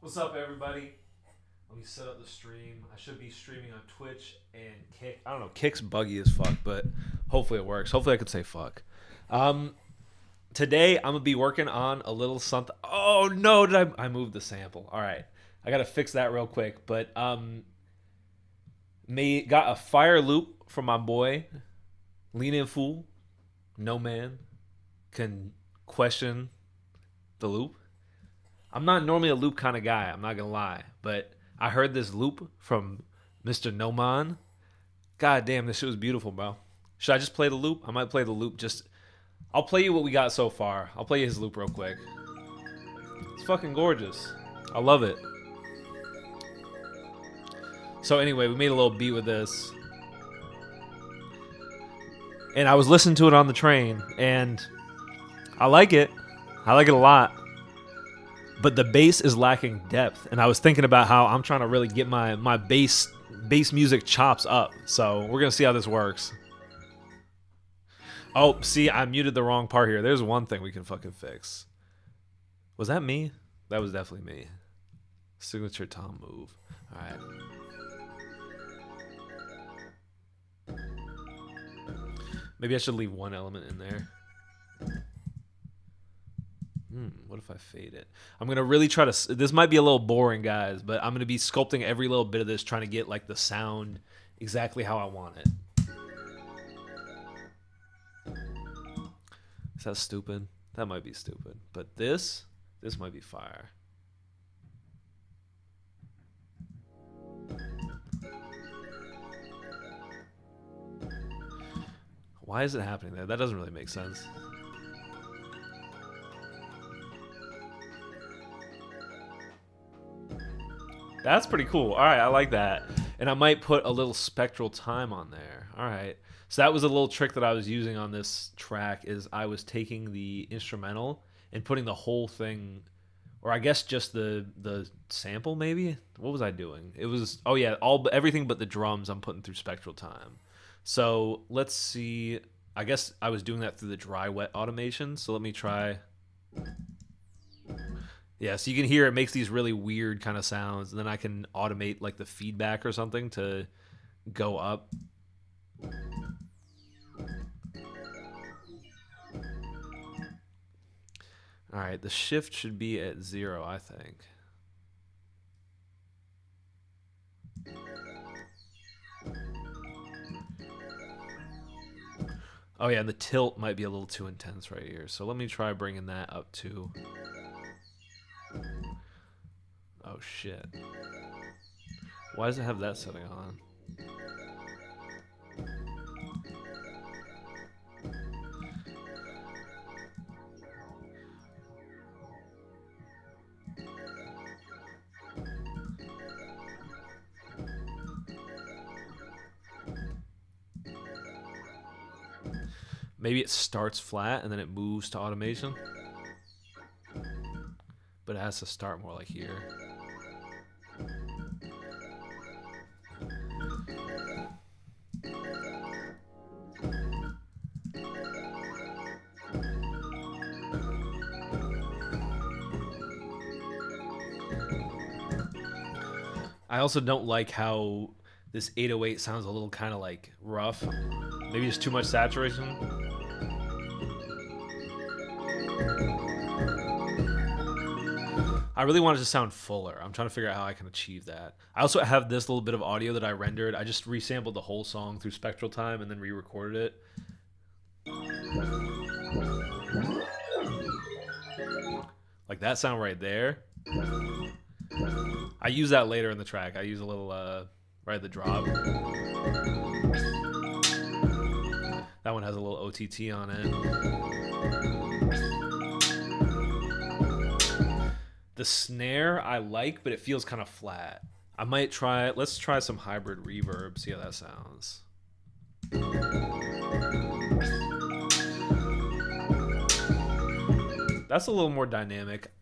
What's up, everybody? Let me set up the stream. I should be streaming on Twitch and Kick. I don't know. Kick's buggy as fuck, but hopefully it works. Hopefully I could say fuck. Um, Today I'm gonna be working on a little something. Oh no! Did I moved the sample? All right, I gotta fix that real quick. But got a fire loop from my boy, LEANINFOOL. No man can question the loop. I'm not normally a loop kind of guy. I'm not gonna lie, but I heard this loop from Mr. Noman. God damn, this shit was beautiful, bro. Should I just play the loop? I might play the loop. I'll play you what we got so far. I'll play you his loop real quick. It's fucking gorgeous. I love it. So anyway, we made a little beat with this, and I was listening to it on the train, and I like it. I like it a lot. But the bass is lacking depth, and I was thinking about how I'm trying to really get my bass music chops up. So we're gonna see how this works. Oh, see, I muted the wrong part here. There's one thing we can fucking fix. Was that me? That was definitely me. Signature tom move. All right. Maybe I should leave one element in there. What if I fade it? I'm going to really try to... This might be a little boring, guys, but I'm going to be sculpting every little bit of this, trying to get like the sound exactly how I want it. Is that stupid? That might be stupid. But this might be fire. Why is it happening there? That doesn't really make sense. That's pretty cool. All right, I like that. And I might put a little spectral time on there. All right. So that was a little trick that I was using on this track is I was taking the instrumental and putting the whole thing, or I guess just the sample maybe? What was I doing? It was, oh yeah, everything but the drums I'm putting through spectral time. So let's see. I guess I was doing that through the dry wet automation. So let me try. Yeah, so you can hear it makes these really weird kind of sounds, and then I can automate like the feedback or something to go up. All right, the shift should be at 0, I think. Oh yeah, and the tilt might be a little too intense right here. So let me try bringing that up to... Oh shit. Why does it have that setting on? Maybe it starts flat and then it moves to automation. But it has to start more like here. I also don't like how this 808 sounds a little kind of like rough. Maybe it's too much saturation. I really want it to sound fuller. I'm trying to figure out how I can achieve that. I also have this little bit of audio that I rendered. I just resampled the whole song through spectral time and then re-recorded it. Like that sound right there. I use that later in the track. I use a little right at the drop. That one has a little OTT on it. The snare I like, but it feels kind of flat. I might try it. Let's try some hybrid reverb, see how that sounds. That's a little more dynamic.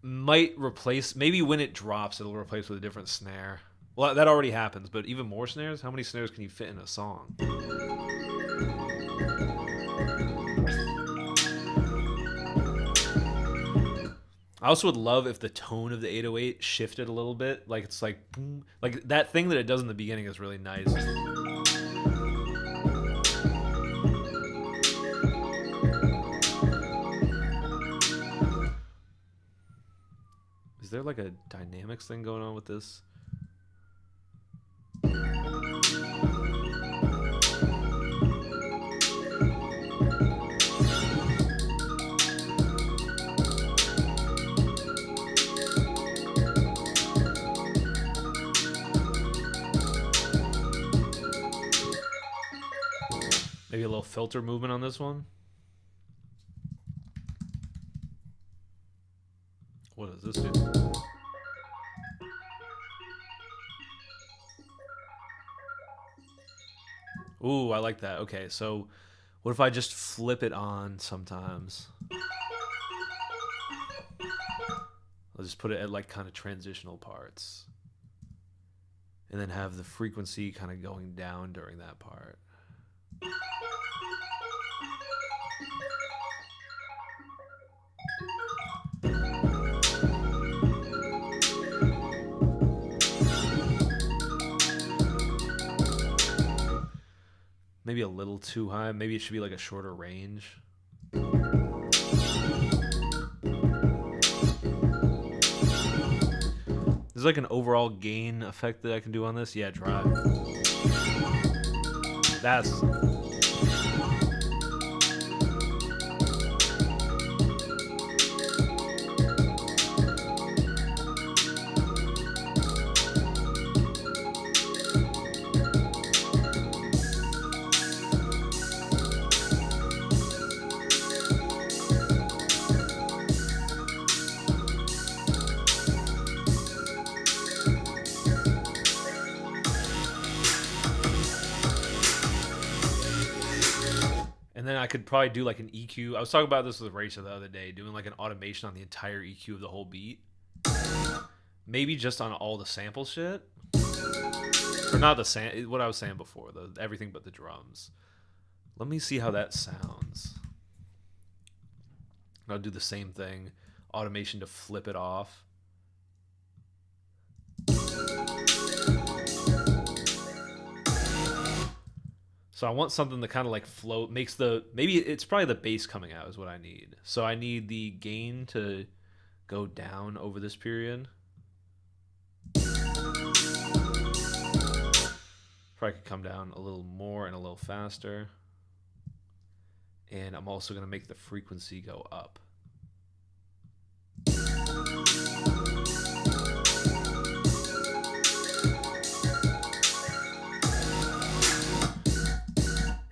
Might replace, maybe when it drops, it'll replace with a different snare. Well, that already happens, but even more snares? How many snares can you fit in a song? I also would love if the tone of the 808 shifted a little bit. Like it's like boom. Like that thing that it does in the beginning is really nice. Is there like a dynamics thing going on with this? Maybe a little filter movement on this one. What does this do? Ooh, I like that. Okay, so what if I just flip it on sometimes? I'll just put it at like kind of transitional parts. And then have the frequency kind of going down during that part. Maybe a little too high. Maybe it should be like a shorter range. There's like an overall gain effect that I can do on this. Yeah, drive. That's... And then I could probably do like an EQ. I was talking about this with Racer the other day, doing like an automation on the entire EQ of the whole beat. Maybe just on all the sample shit. Or not the what I was saying before, everything but the drums. Let me see how that sounds. And I'll do the same thing. Automation to flip it off. So I want something that kind of like float, makes the, maybe it's probably the bass coming out is what I need. So I need the gain to go down over this period. Probably could come down a little more and a little faster. And I'm also going to make the frequency go up.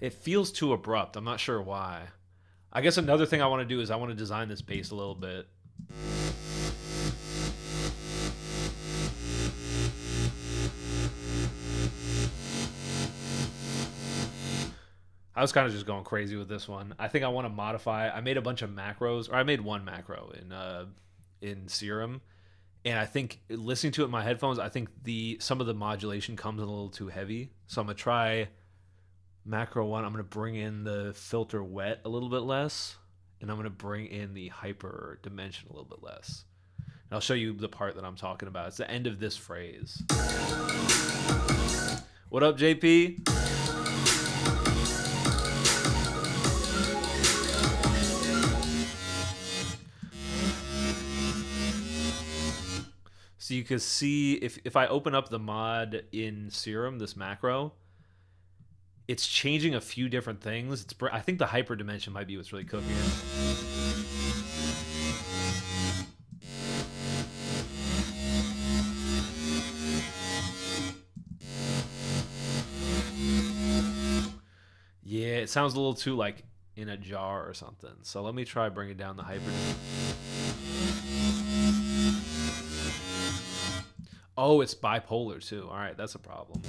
It feels too abrupt. I'm not sure why. I guess another thing I want to do is I want to design this bass a little bit. I was kind of just going crazy with this one. I think I want to modify. I made a bunch of macros, or I made one macro in Serum, and I think listening to it in my headphones, I think some of the modulation comes in a little too heavy. So I'm gonna try macro one. I'm gonna bring in the filter wet a little bit less, and I'm gonna bring in the hyper dimension a little bit less. And I'll show you the part that I'm talking about. It's the end of this phrase. What up, JP? So you can see if I open up the mod in Serum, this macro, it's changing a few different things. I think the hyper dimension might be what's really cooking it. Yeah, it sounds a little too like in a jar or something. So let me try bringing down the hyper. Oh, it's bipolar too. All right, that's a problem.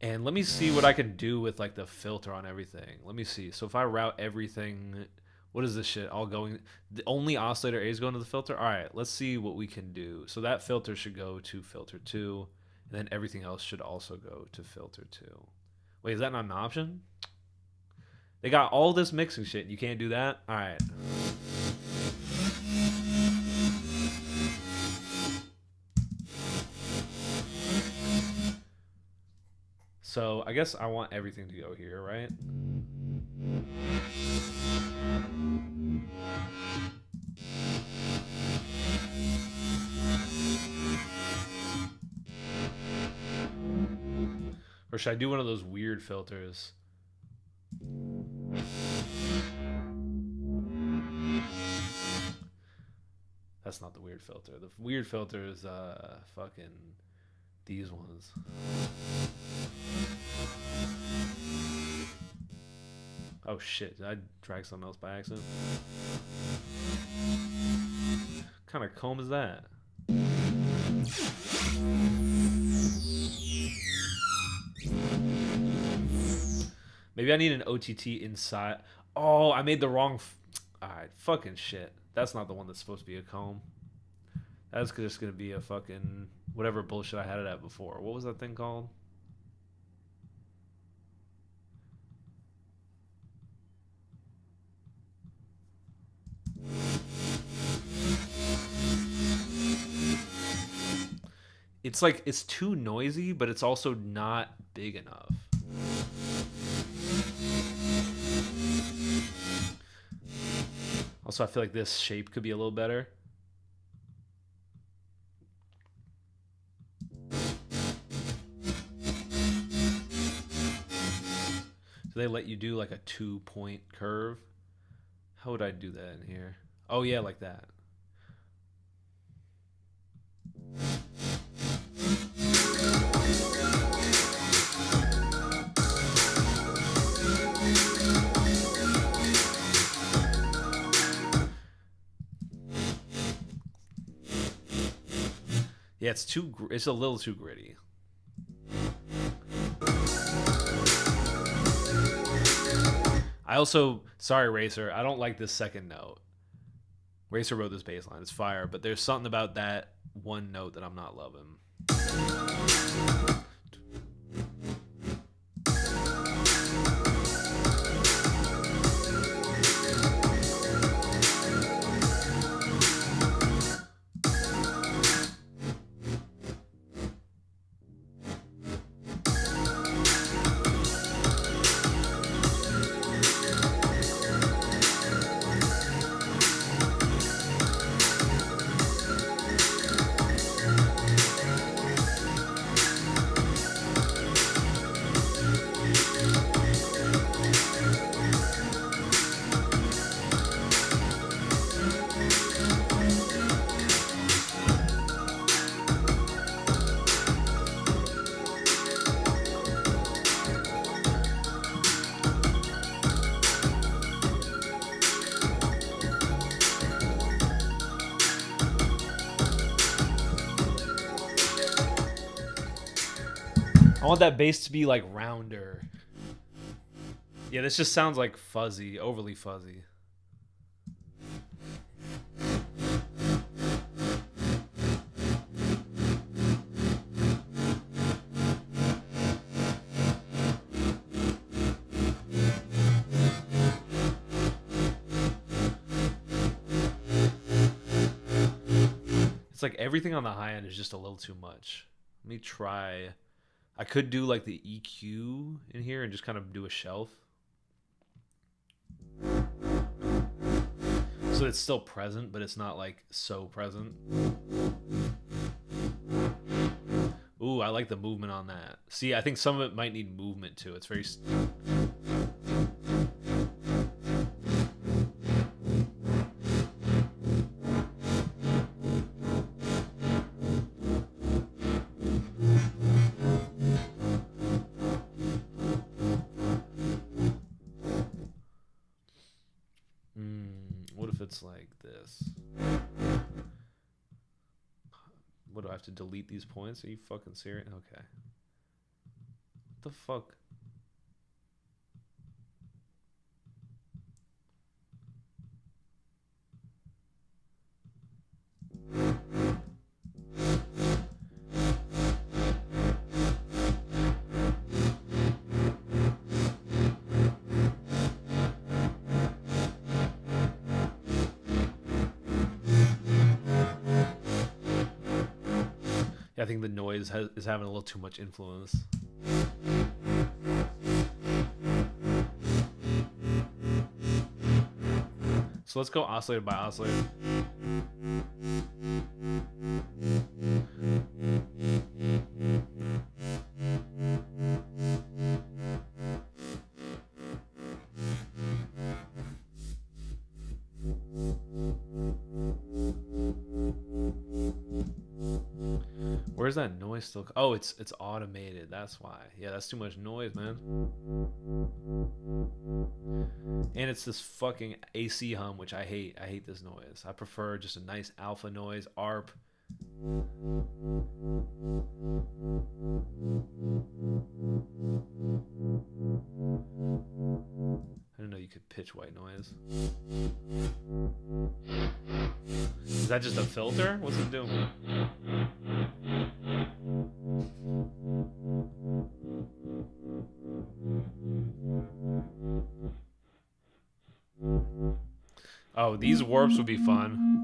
And let me see what I can do with like the filter on everything. Let me see. So if I route everything, what is this shit? All going, the only oscillator A is going to the filter. All right, let's see what we can do. So that filter should go to filter 2, and then everything else should also go to filter 2. Wait, is that not an option? They got all this mixing shit. You can't do that? All right. So I guess I want everything to go here, right? Or should I do one of those weird filters? That's not the weird filter. The weird filter is fucking these ones. Oh shit, did I drag something else by accident? What kind of comb is that? Maybe I need an OTT inside. Oh, I made the wrong... Alright, fucking shit. That's not the one that's supposed to be a comb. That's just going to be a fucking... whatever bullshit I had it at before. What was that thing called? It's like, it's too noisy, but it's also not big enough. Also, I feel like this shape could be a little better. Do they let you do like a 2-point curve? How would I do that in here? Oh yeah, like that. Yeah, it's a little too gritty. I also, sorry Racer, I don't like this second note. Racer wrote this bass line, it's fire, but there's something about that one note that I'm not loving. I want that bass to be like rounder. Yeah, this just sounds like fuzzy, overly fuzzy. It's like everything on the high end is just a little too much. Let me try. I could do like the EQ in here and just kind of do a shelf. So it's still present, but it's not like so present. Ooh, I like the movement on that. See, I think some of it might need movement too. It's very... What if it's like this? What, do I have to delete these points? Are you fucking serious? Okay. What the fuck? I think the noise is having a little too much influence. So let's go oscillator by oscillator. Where's that noise still? Oh, it's automated. That's why. Yeah, that's too much noise, man. And it's this fucking AC hum, which I hate. I hate this noise. I prefer just a nice alpha noise, ARP. I didn't know you could pitch white noise. Is that just a filter? What's it doing? Oh, these warps would be fun.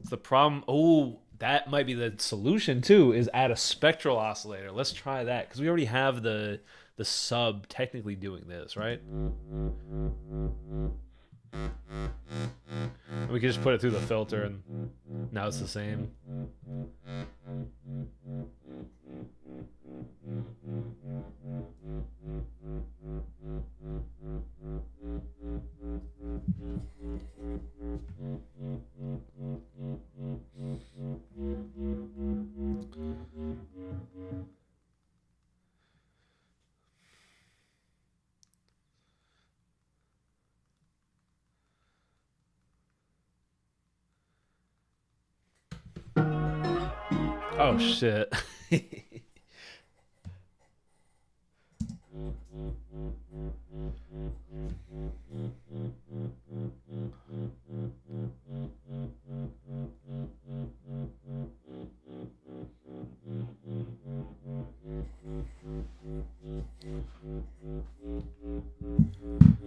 The problem, oh, that might be the solution too, is add a spectral oscillator. Let's try that, because we already have the sub technically doing this, right? We can just put it through the filter and now it's the same. Oh shit.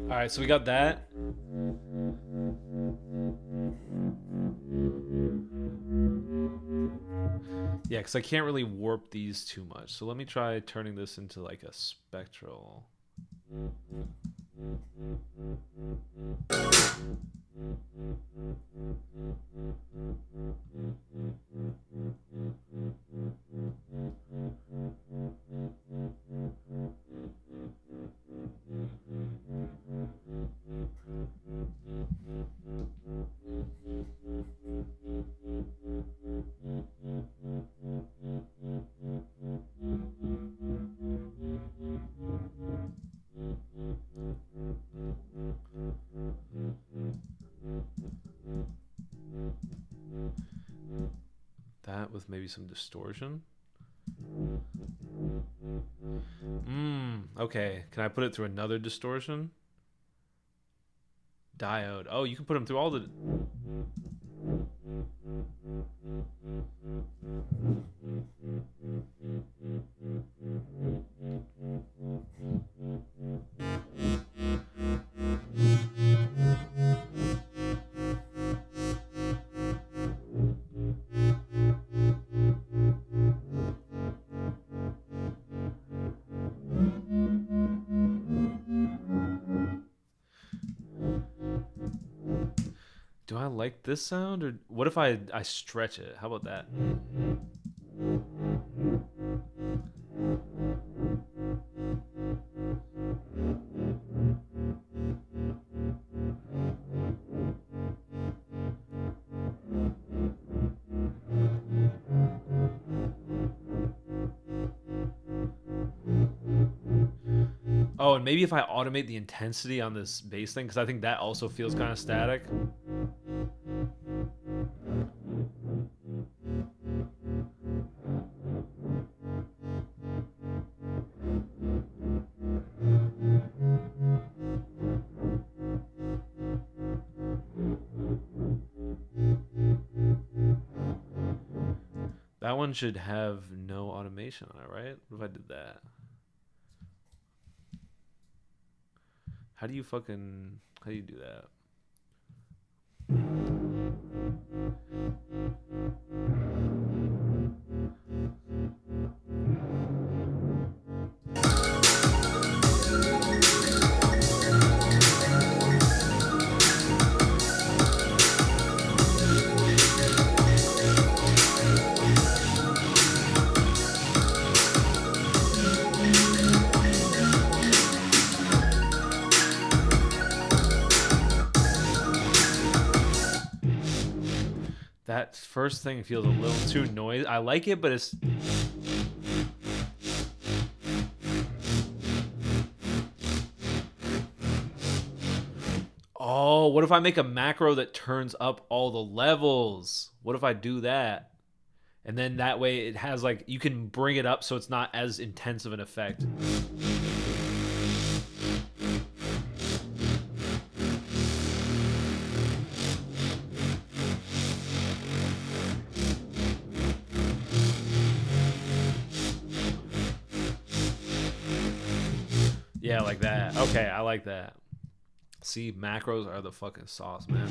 All right, so we got that. Yeah, because I can't really warp these too much. So let me try turning this into like a spectral. That with maybe some distortion. Okay. Can I put it through another distortion? Diode. Oh, you can put them through all the... Do I like this sound, or what if I stretch it? How about that? Oh, and maybe if I automate the intensity on this bass thing, because I think that also feels kind of static. That one should have no automation on it, right? What if I did that? How do you do that? That first thing feels a little too noisy. I like it, but it's... Oh, what if I make a macro that turns up all the levels? What if I do that? And then that way it has like, you can bring it up so it's not as intense of an effect. Yeah, like that. Okay, I like that. See, macros are the fucking sauce, man.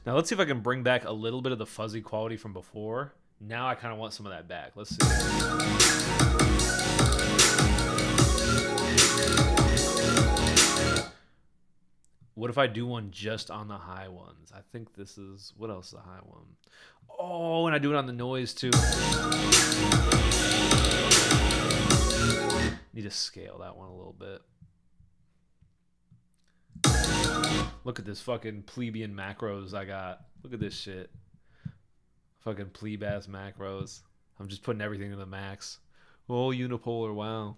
Now let's see if I can bring back a little bit of the fuzzy quality from before. Now I kind of want some of that back. Let's see. What if I do one just on the high ones? I think this is... What else is the high one? Oh, and I do it on the noise too. Need to scale that one a little bit. Look at this fucking plebeian macros I got. Look at this shit. Fucking plebe ass macros. I'm just putting everything in the max. Oh, unipolar, wow.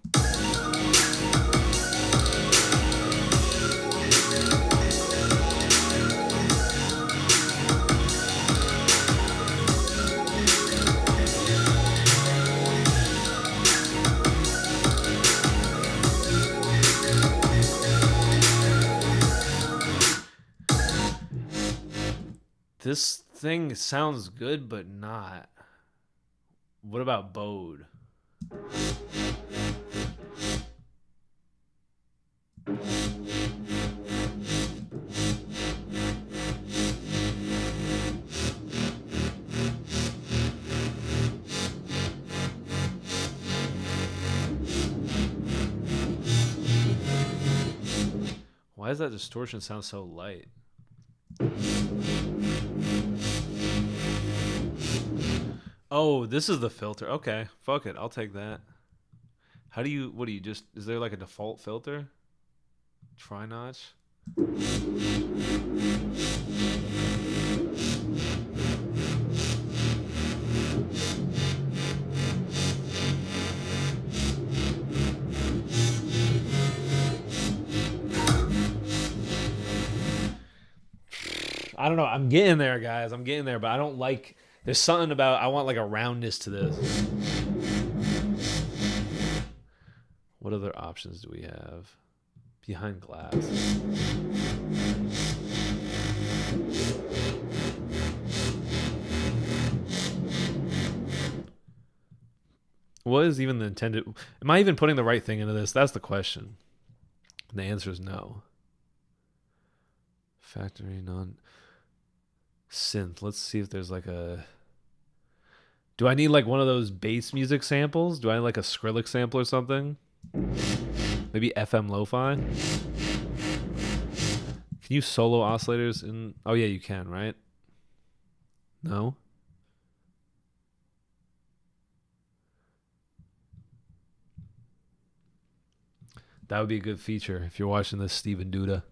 This thing sounds good, but not. What about Bode? Why does that distortion sound so light? Oh, this is the filter. Okay, fuck it. I'll take that. How do you... What do you just... Is there like a default filter? Tri-notch? I don't know. I'm getting there, guys. I'm getting there, but I don't like... There's something about... I want like a roundness to this. What other options do we have? Behind glass. What is even the intended... Am I even putting the right thing into this? That's the question. And the answer is no. Factory non... Synth. Let's see if there's like a... Do I need like one of those bass music samples? Do I need like a Skrillex sample or something? Maybe FM lo-fi? Can you solo oscillators in... Oh yeah, you can, right? No? That would be a good feature if you're watching this, Steven Duda.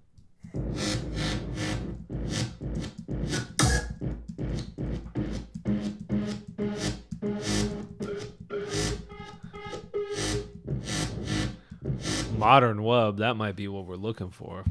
Modern wub, that might be what we're looking for.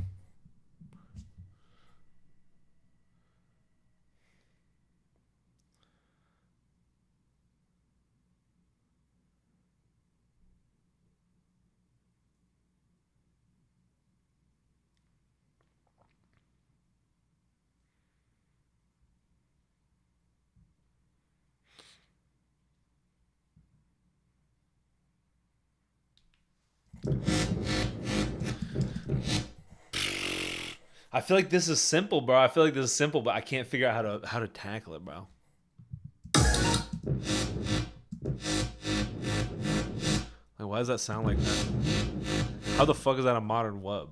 I feel like this is simple, bro. I feel like this is simple, but I can't figure out how to tackle it, bro. Like, why does that sound like that? How the fuck is that a modern wub?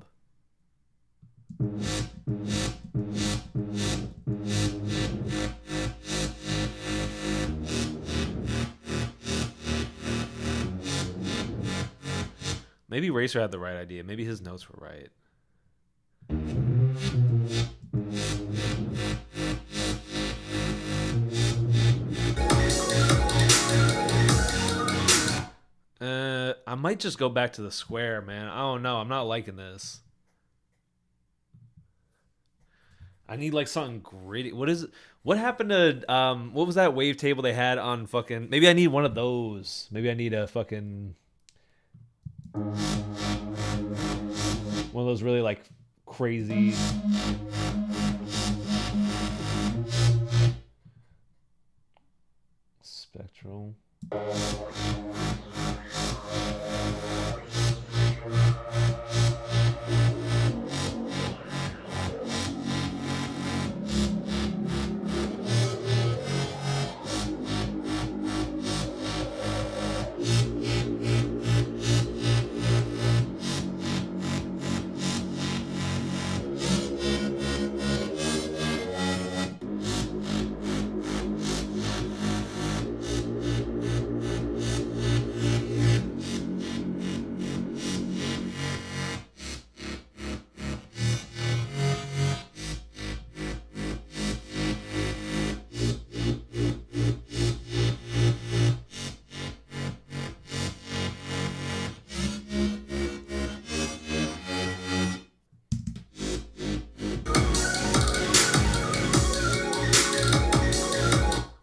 Maybe Racer had the right idea. Maybe his notes were right. I might just go back to the square, man. I don't know. I'm not liking this. I need like something gritty. What is it? What happened to what was that wavetable they had on fucking? Maybe I need one of those. Maybe I need a fucking one of those really like crazy spectral.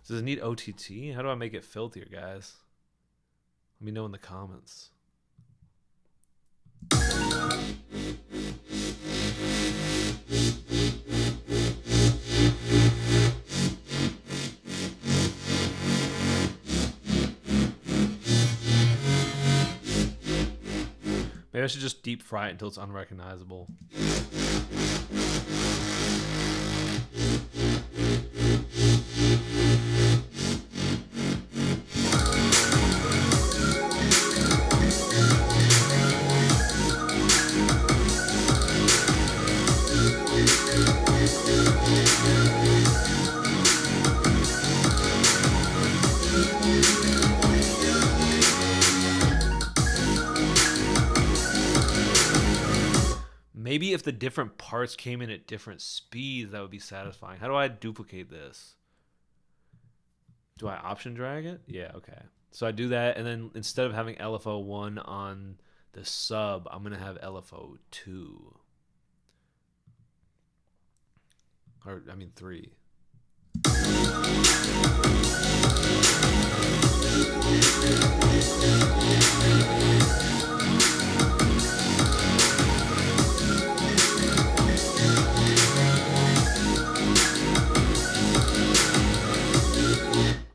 Does it need OTT? How do I make it filthier, guys? Let me know in the comments. Maybe I should just deep fry it until it's unrecognizable. Maybe if the different parts came in at different speeds, that would be satisfying. How do I duplicate this? Do I option drag it? Yeah, okay. So I do that, and then instead of having LFO1 on the sub, I'm going to have LFO2. Or, I mean, 3.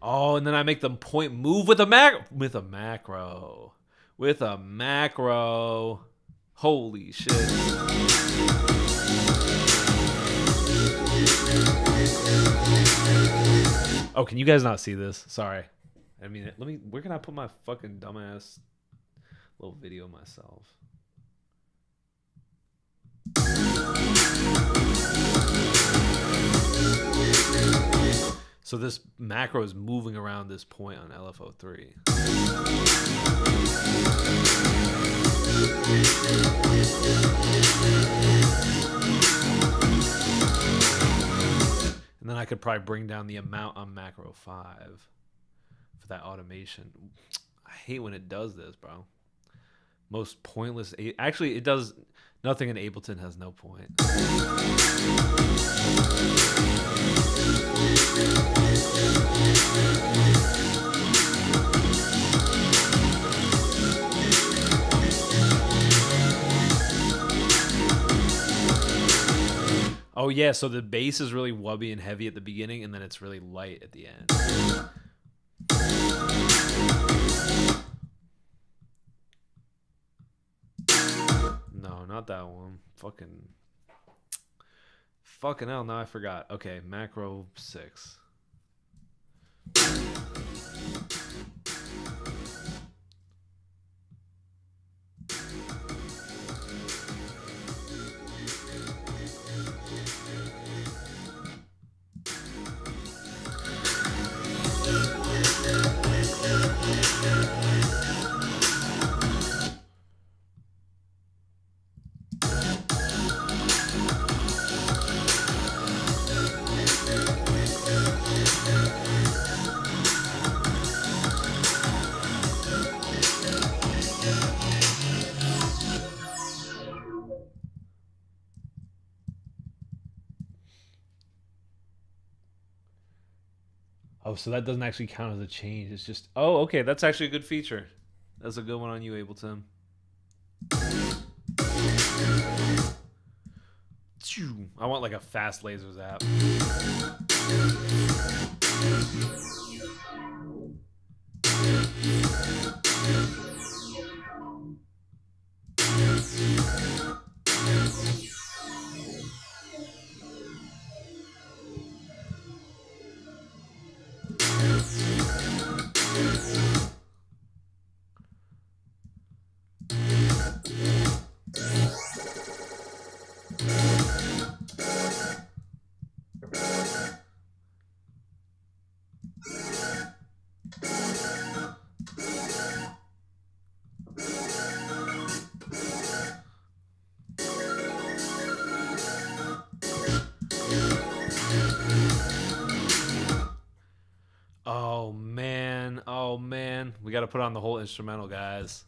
Oh, and then I make them point move with a macro. Holy shit. Oh, can you guys not see this? Sorry. I mean, where can I put my fucking dumbass little video myself? So this macro is moving around this point on LFO3. And then I could probably bring down the amount on macro 5 for that automation. I hate when it does this, bro. Most pointless. Actually, it does nothing in Ableton has no point. Oh yeah, so the bass is really wubby and heavy at the beginning, and then it's really light at the end. No, not that one. Fucking hell, now I forgot. Okay, macro 6. Oh, so that doesn't actually count as a change. It's just, oh, okay, that's actually a good feature. That's a good one on you, Ableton. I want like a fast laser zap. Oh man, we got to put on the whole instrumental, guys,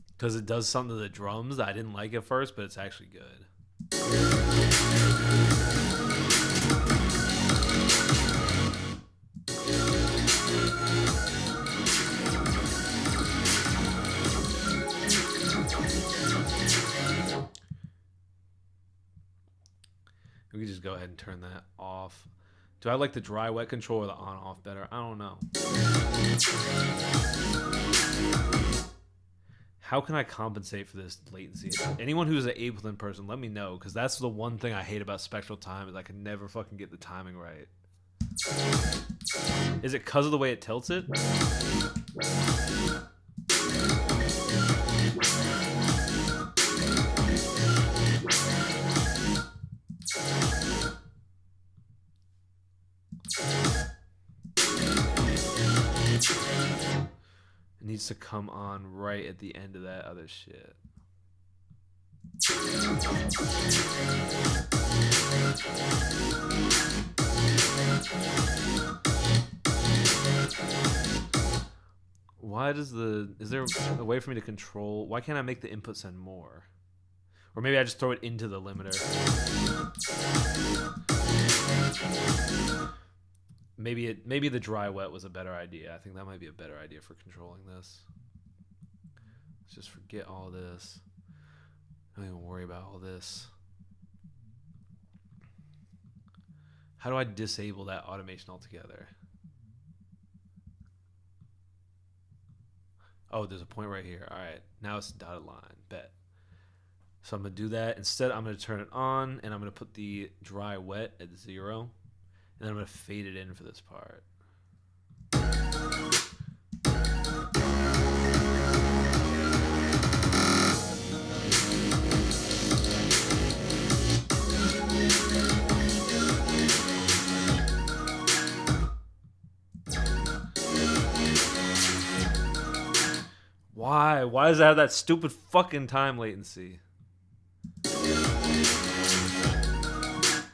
because it does something to the drums that I didn't like at first, but it's actually good. We can just go ahead and turn that off. Do I like the dry wet control or the on off better? I don't know. How can I compensate for this latency? Anyone who's an Ableton person, let me know, because that's the one thing I hate about spectral time is I can never fucking get the timing right. Is it because of the way it tilts it? It needs to come on right at the end of that other shit. Why does is there a way for me to control? Why can't I make the input send more? Or maybe I just throw it into the limiter. Maybe the dry wet was a better idea. I think that might be a better idea for controlling this. Let's just forget all this. Don't even worry about all this. How do I disable that automation altogether? Oh, there's a point right here. All right, now it's a dotted line. Bet. So I'm going to do that. Instead, I'm going to turn it on, and I'm going to put the dry wet at 0. And then I'm going to fade it in for this part. Why? Why does it have that stupid fucking time latency?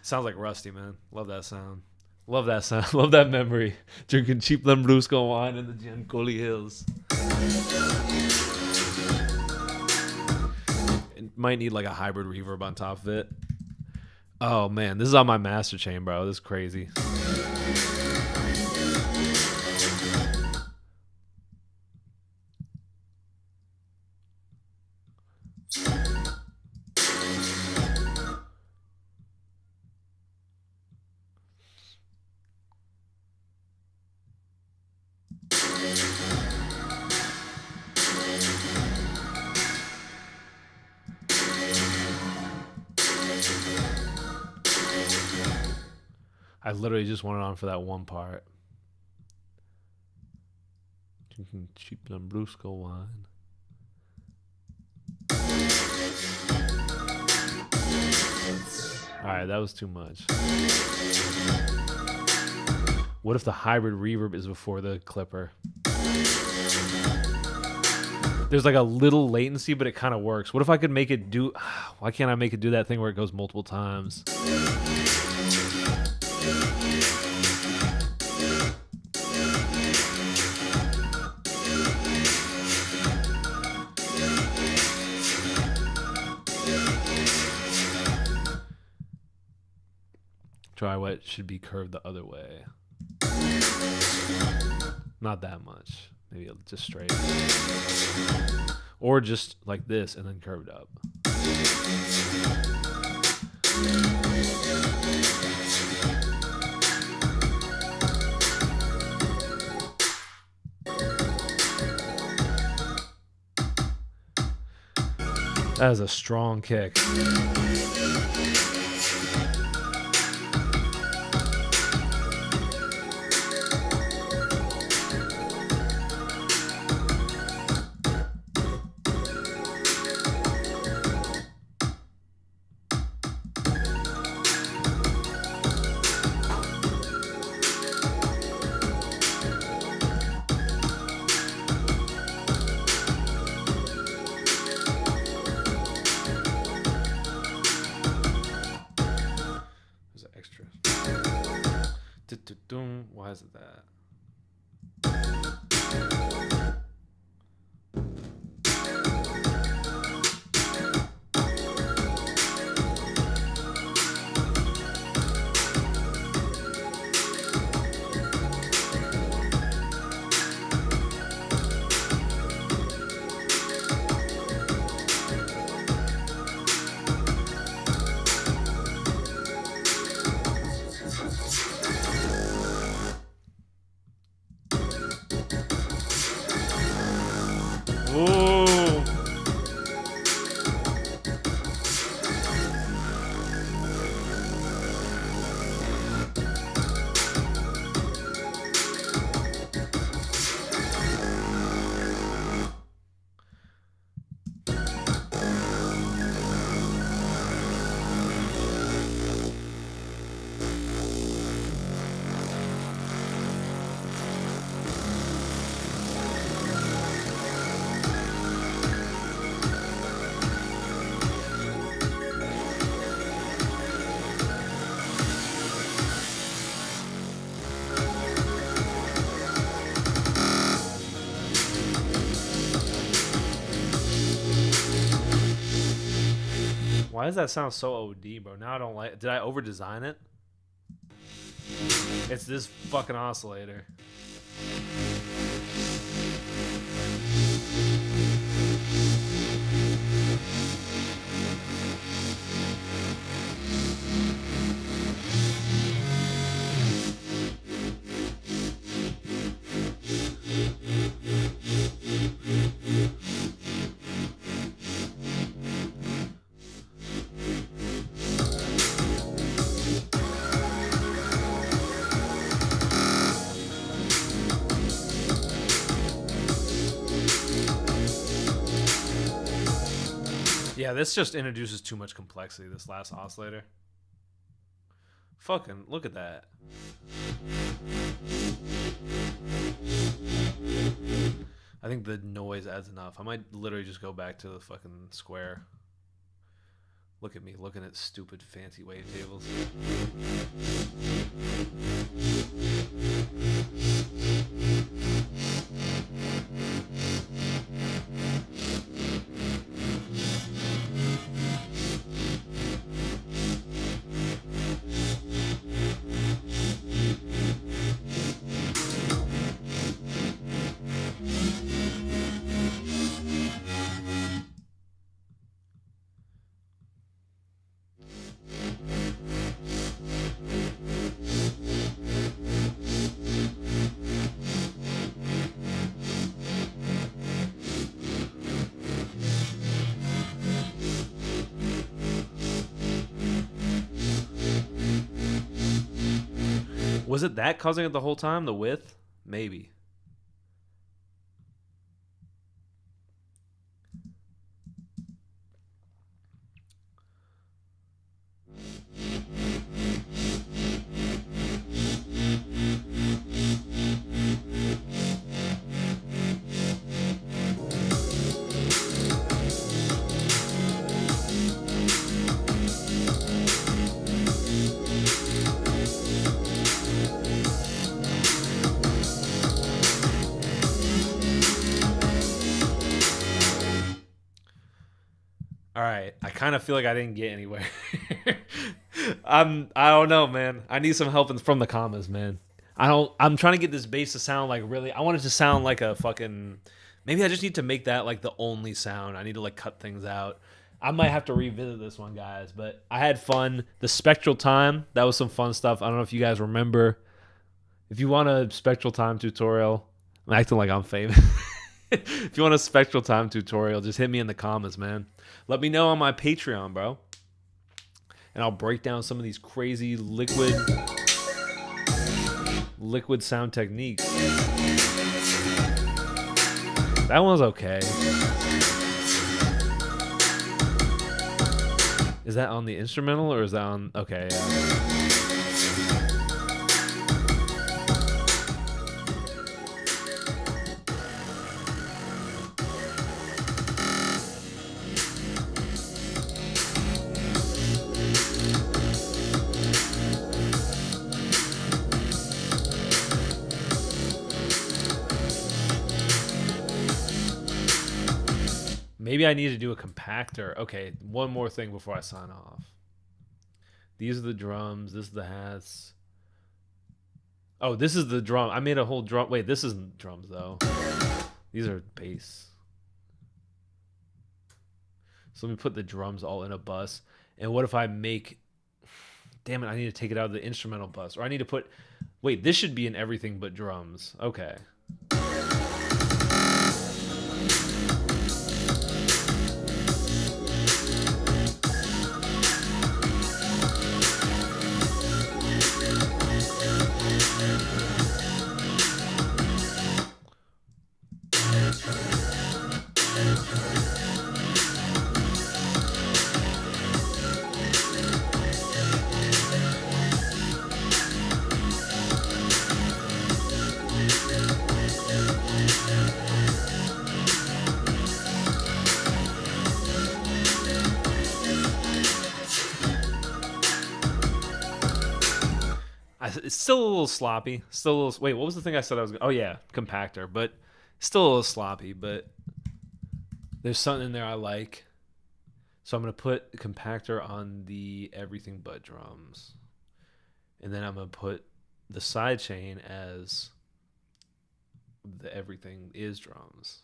Sounds like Rusty, man. Love that sound. Love that sound. Love that memory. Drinking cheap Lambrusco wine in the Giancoli Hills. might need like a hybrid reverb on top of it. Oh man, this is on my master chain, bro. This is crazy. I literally just want it on for that one part. Drinking cheap Lambrusco wine. Alright, that was too much. What if the hybrid reverb is before the clipper? There's like a little latency, but it kind of works. What if I could make it do... Why can't I make it do that thing where it goes multiple times? Try what should be curved the other way. Not that much. Maybe just straight. Or just like this and then curved up. That is a strong kick. Why is it that? Why does that sound so OD, bro? Now I don't like it. Did I over design it? It's this fucking oscillator. Yeah, this just introduces too much complexity, this last oscillator. Fucking, look at that. I think the noise adds enough. I might literally just go back to the fucking square. Look at me looking at stupid fancy wavetables. Was it that causing it the whole time? The width? Maybe. All right, I kind of feel like I didn't get anywhere. I don't know, man. I need some help from the comments, man. I'm trying to get this bass to sound like really. I want it to sound like a fucking. Maybe I just need to make that like the only sound. I need to like cut things out. I might have to revisit this one, guys. But I had fun. The spectral time, that was some fun stuff. I don't know if you guys remember. If you want a spectral time tutorial, I'm acting like I'm famous. If you want a spectral time tutorial, just hit me in the comments, man. Let me know on my Patreon, bro. And I'll break down some of these crazy liquid sound techniques. That one's okay. Is that on the instrumental or is that on... Okay, yeah. Maybe I need to do a compactor. Okay, one more thing before I sign off. These are the drums. This is the hats. Oh, this is the drum. I made a whole drum. Wait, this isn't drums, though. These are bass. So let me put the drums all in a bus. And what if I make... Damn it, I need to take it out of the instrumental bus. Or I need to put... Wait, this should be in everything but drums. Okay. It's still a little sloppy. Still a little... Wait, what was the thing I said I was... Oh, yeah, compactor. But still a little sloppy, but there's something in there I like. So I'm going to put compactor on the everything but drums. And then I'm going to put the side chain as the everything is drums.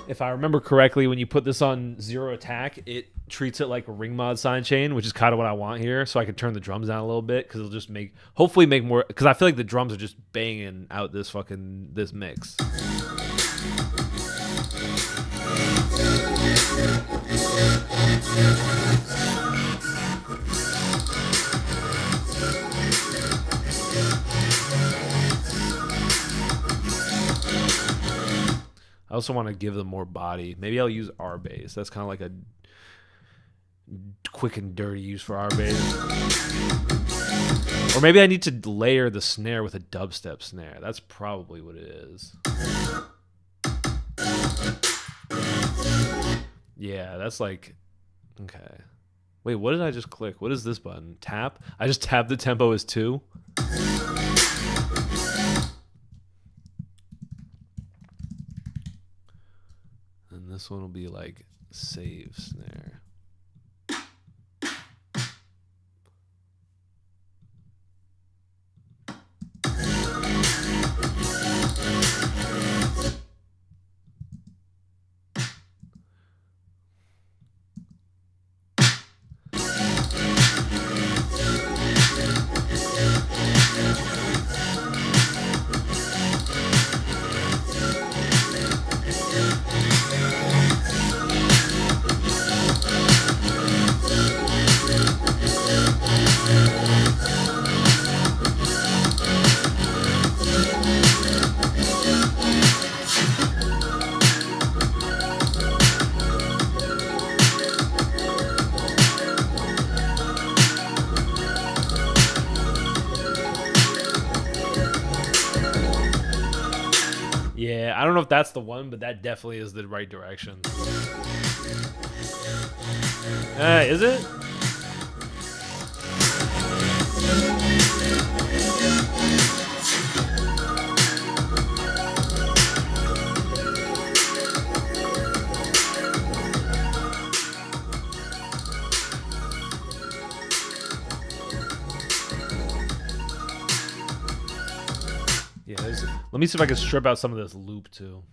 If I remember correctly, when you put this on 0 attack, it treats it like a ring mod sidechain, which is kind of what I want here. So I can turn the drums down a little bit because it'll just hopefully make more. Because I feel like the drums are just banging out this mix. I also want to give them more body. Maybe I'll use R bass. That's kind of like a quick and dirty use for R bass. Or maybe I need to layer the snare with a dubstep snare. That's probably what it is. Yeah, that's like... Okay. Wait, what did I just click? What is this button? Tap? I just tapped the tempo as 2? And this one will be like save snare. I don't know if that's the one, but that definitely is the right direction. Is it? Yeah, let me see if I can strip out some of this loop too.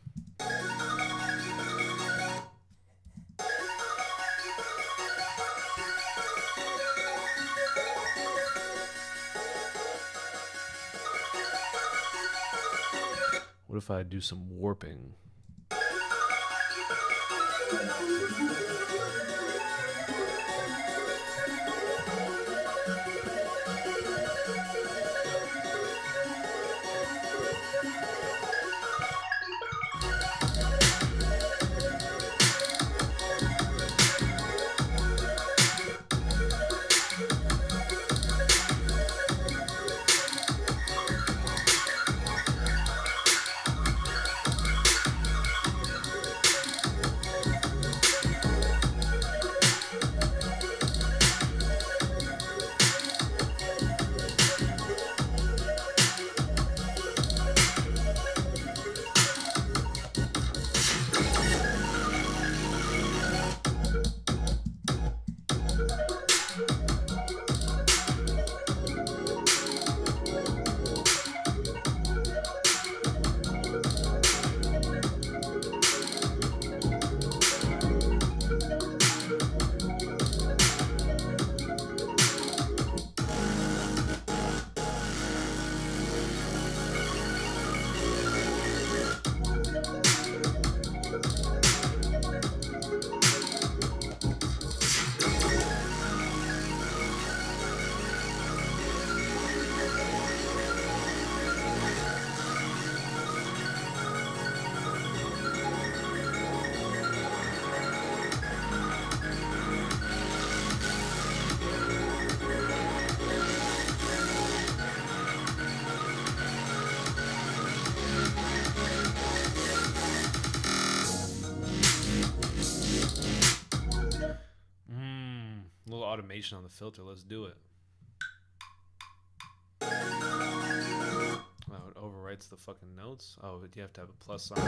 What if I do some warping? Automation on the filter. Let's do it. Oh, it overwrites the fucking notes. Oh, but you have to have a plus sign.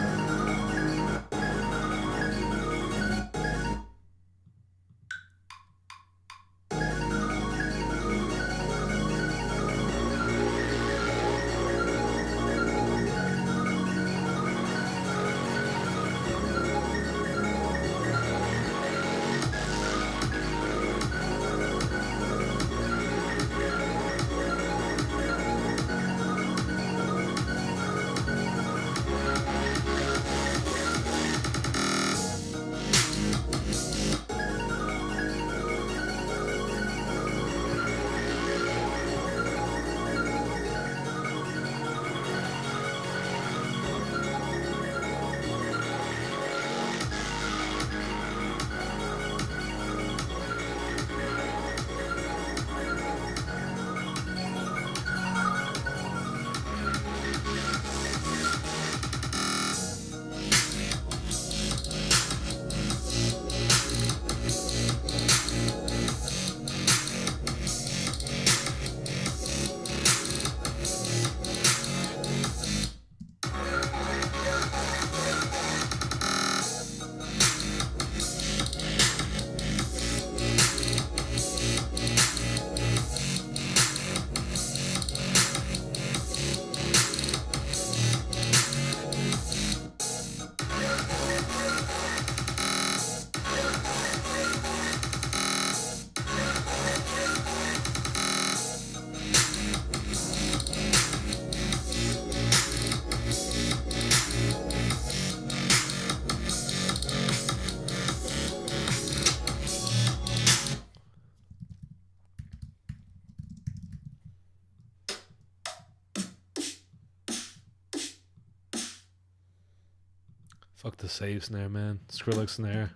Fuck the save snare, man. Skrillex snare.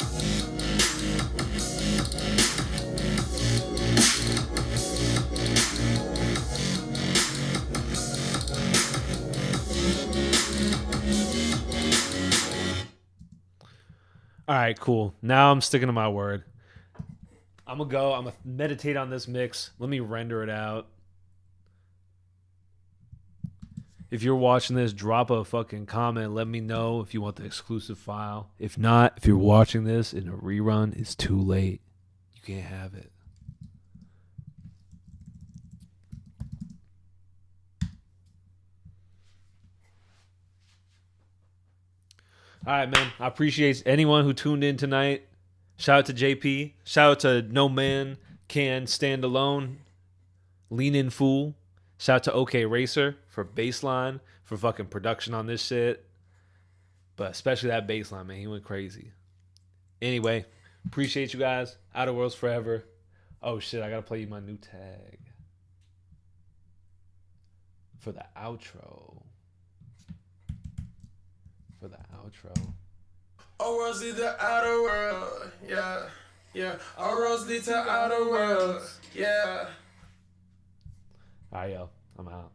All right, cool. Now I'm sticking to my word. I'm gonna go. I'm gonna meditate on this mix. Let me render it out. If you're watching this, drop a fucking comment. Let me know if you want the exclusive file. If not, if you're watching this in a rerun, it's too late. You can't have it. All right, man. I appreciate anyone who tuned in tonight. Shout out to JP. Shout out to No Man Can Stand Alone. LEANINFOOL. Shout out to Okayracer for bassline, for fucking production on this shit. But especially that bassline, man. He went crazy. Anyway, appreciate you guys. Outer Worlds Forever. Oh shit, I gotta play you my new tag for the outro. Our worlds lead to outer world, yeah, yeah. Our worlds lead to outer worlds, yeah. Alright, yo, I'm out.